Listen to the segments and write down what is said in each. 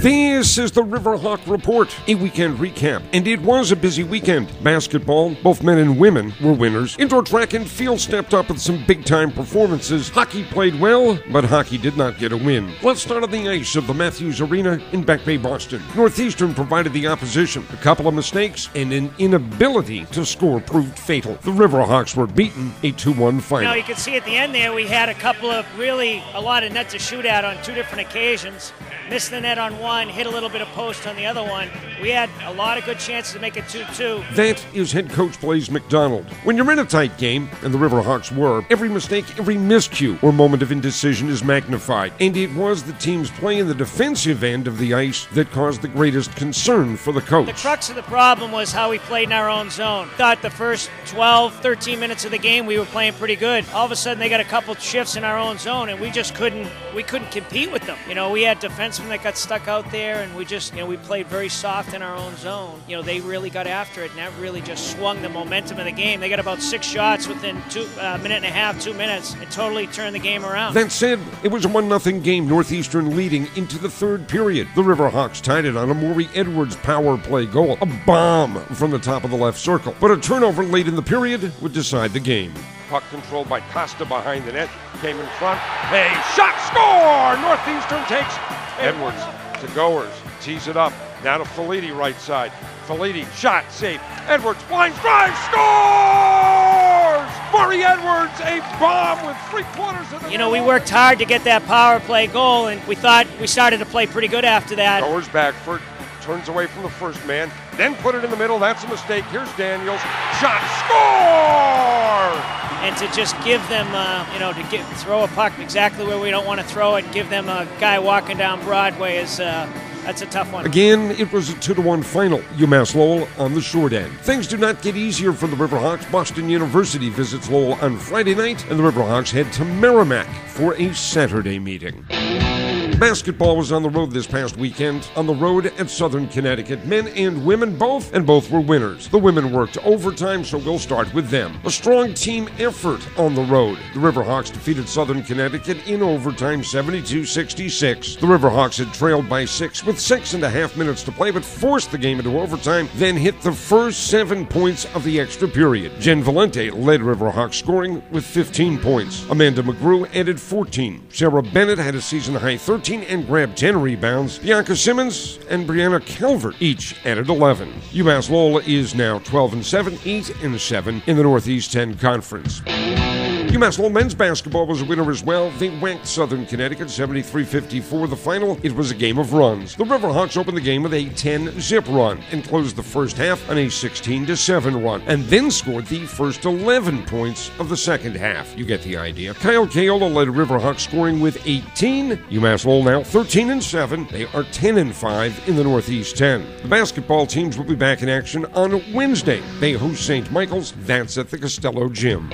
This is the Riverhawk Report, a weekend recap, and it was a busy weekend. Basketball, both men and women were winners. Indoor track and field stepped up with some big-time performances. Hockey played well, but hockey did not get a win. Let's start on the ice of the Matthews Arena in Back Bay, Boston. Northeastern provided the opposition. A couple of mistakes and an inability to score proved fatal. The Riverhawks were beaten a 2-1 final. You can see at the end there we had a lot of net to shoot at on two different occasions. Missed the net on one, hit a little bit of post on the other one. We had a lot of good chances to make it 2-2. That is head coach Blaze McDonald. When you're in a tight game, and the Riverhawks were, every mistake, every miscue or moment of indecision is magnified. And it was the team's play in the defensive end of the ice that caused the greatest concern for the coach. The crux of the problem was how we played in our own zone. Thought the first 12, 13 minutes of the game we were playing pretty good. All of a sudden they got a couple shifts in our own zone and we couldn't compete with them. We had defensemen that got stuck out there, and we played very soft in our own zone. They really got after it, and that really just swung the momentum of the game. They got about 6 shots within a minute and a half, 2 minutes, and totally turned the game around. That said, it was a 1-0 game, Northeastern leading into the third period. The Riverhawks tied it on a Maury Edwards power play goal, a bomb from the top of the left circle. But a turnover late in the period would decide the game. Puck controlled by Costa behind the net, came in front, a shot, score! Northeastern takes Edwards to Goers, tees it up, now to Felitti right side. Felitti, shot, safe. Edwards, blind drive, scores! Maury Edwards, a bomb with 3/4 of the we worked hard to get that power play goal, and we thought we started to play pretty good after that. Goers Backford turns away from the first man, then put it in the middle. That's a mistake. Here's Daniels, shot, score! And to just give them, throw a puck exactly where we don't want to throw it, give them a guy walking down Broadway that's a tough one. Again, it was a 2-1 final. UMass Lowell on the short end. Things do not get easier for the Riverhawks. Boston University visits Lowell on Friday night, and the Riverhawks head to Merrimack for a Saturday meeting. Basketball was on the road this past weekend, on the road at Southern Connecticut. Men and women both, and both were winners. The women worked overtime, so we'll start with them. A strong team effort on the road. The Riverhawks defeated Southern Connecticut in overtime 72-66. The Riverhawks had trailed by 6 with 6.5 minutes to play, but forced the game into overtime, then hit the first 7 points of the extra period. Jen Valente led Riverhawks scoring with 15 points. Amanda McGrew added 14. Sarah Bennett had a season-high 13 and grabbed 10 rebounds. Bianca Simmons and Brianna Calvert each added 11. UMass Lowell is now 12-7, 8-7 in the Northeast 10 Conference. UMass Lowell men's basketball was a winner as well. They whacked Southern Connecticut 73-54. The final, it was a game of runs. The Riverhawks opened the game with a 10-zip run and closed the first half on a 16-7 run, and then scored the first 11 points of the second half. You get the idea. Kyle Kaola led Riverhawks scoring with 18. UMass Lowell now 13-7. They are 10-5 in the Northeast 10. The basketball teams will be back in action on Wednesday. They host St. Michael's. That's at the Costello Gym.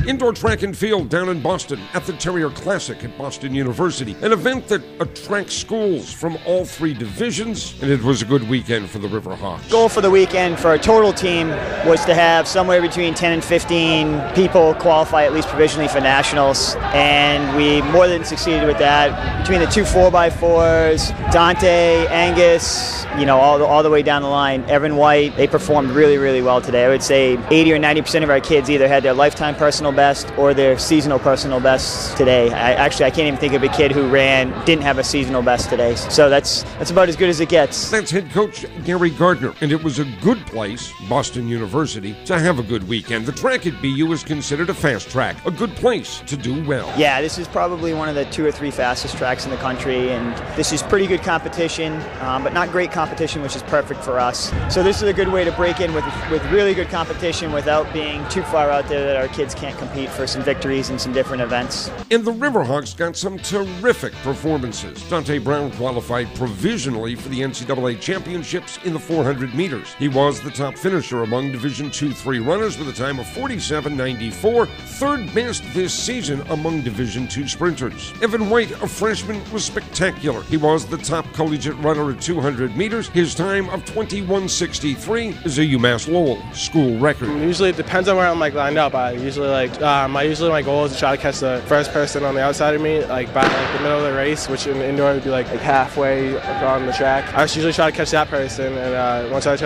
Indoor track and field down in Boston at the Terrier Classic at Boston University, an event that attracts schools from all 3 divisions, and it was a good weekend for the Riverhawks. Goal for the weekend for our total team was to have somewhere between 10 and 15 people qualify at least provisionally for nationals, and we more than succeeded with that. Between the 2 4x4s, Dante, Angus, all the way down the line, Evan White, they performed really, really well today. I would say 80 or 90% of our kids either had their lifetime personal best or their seasonal personal best today. I can't even think of a kid who didn't have a seasonal best today. So that's about as good as it gets. That's head coach Gary Gardner, and it was a good place, Boston University, to have a good weekend. The track at BU is considered a fast track, a good place to do well. Yeah, this is probably one of the 2 or 3 fastest tracks in the country, and this is pretty good competition, but not great competition, which is perfect for us. So this is a good way to break in with really good competition without being too far out there that our kids can't compete for some victories in some different events. And the Riverhawks got some terrific performances. Dante Brown qualified provisionally for the NCAA championships in the 400 meters. He was the top finisher among Division II-III runners with a time of 47.94, third best this season among Division II sprinters. Evan White, a freshman, was spectacular. He was the top collegiate runner at 200 meters. His time of 21.63 is a UMass Lowell school record. Usually it depends on where I'm lined up. I usually Usually my goal is to try to catch the first person on the outside of me, like by the middle of the race, which in indoor would be like halfway on the track. I just usually try to catch that person, and once I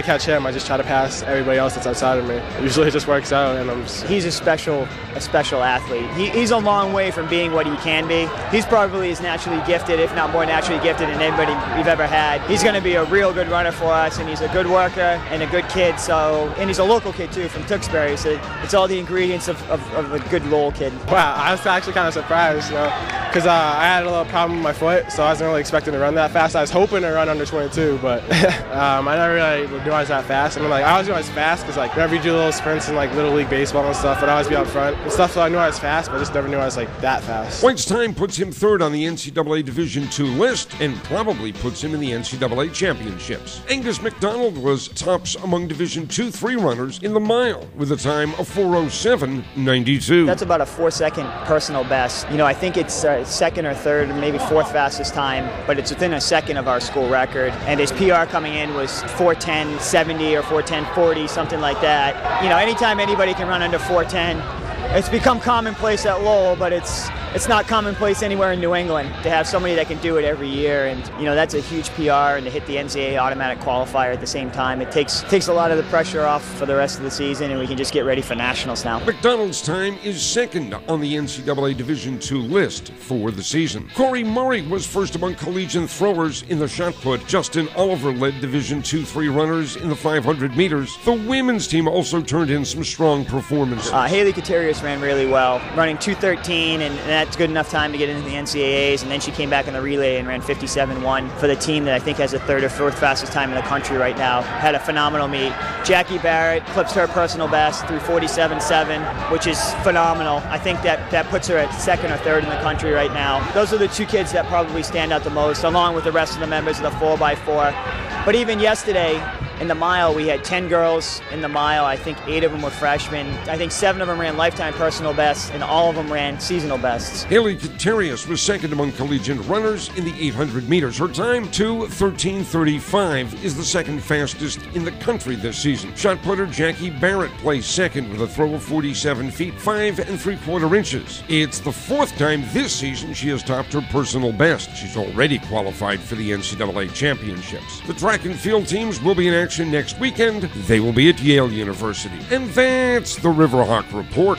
catch him, I just try to pass everybody else that's outside of me. Usually it just works out, and he's a special athlete. He's a long way from being what he can be. He's probably as naturally gifted, if not more naturally gifted, than anybody we've ever had. He's going to be a real good runner for us, and he's a good worker and a good kid. And he's a local kid too, from Tewksbury. So it's all the ingredients of a good Lowell kid. Wow, I was actually kind of surprised, because I had a little problem with my foot, so I wasn't really expecting to run that fast. I was hoping to run under 22, but I never really knew I was that fast. I mean, I always knew I was fast because whenever you do little sprints in Little League baseball and stuff, I'd always be up front and stuff. So I knew I was fast, but I just never knew I was that fast. White's time puts him third on the NCAA Division II list and probably puts him in the NCAA championships. Angus McDonald was tops among Division II/III runners in the mile with a time of 4:07.92. That's about a 4-second personal best. I think it's second or third, or maybe fourth fastest time, but it's within a second of our school record. And his PR coming in was 4:10.70 or 4:10.40, something like that. Anytime anybody can run under 4:10, it's become commonplace at Lowell, but it's not commonplace anywhere in New England to have somebody that can do it every year. And that's a huge PR, and to hit the NCAA automatic qualifier at the same time, it takes a lot of the pressure off for the rest of the season, and we can just get ready for nationals now. McDonald's time is second on the NCAA Division II list for the season. Corey Murray was first among collegiate throwers in the shot put. Justin Oliver led Division II/III runners in the 500 meters. The women's team also turned in some strong performances. Haley Katerius ran really well, running 2:13, and that's good enough time to get into the NCAAs, and then she came back in the relay and ran 57.1 for the team that I think has the third or fourth fastest time in the country right now. Had a phenomenal meet. Jackie Barrett clips her personal best through 47.7, which is phenomenal. I think that puts her at second or third in the country right now. Those are the two kids that probably stand out the most, along with the rest of the members of the 4x4. But even yesterday, in the mile, we had 10 girls in the mile. I think 8 of them were freshmen. I think 7 of them ran lifetime personal bests, and all of them ran seasonal bests. Haley Katerius was second among collegiate runners in the 800 meters. Her time, 2:13.35, is the second fastest in the country this season. Shot putter Jackie Barrett placed second with a throw of 47 feet, 5 3/4 inches. It's the fourth time this season she has topped her personal best. She's already qualified for the NCAA championships. The track and field teams will be in action next weekend. They will be at Yale University. And that's the Riverhawk Report.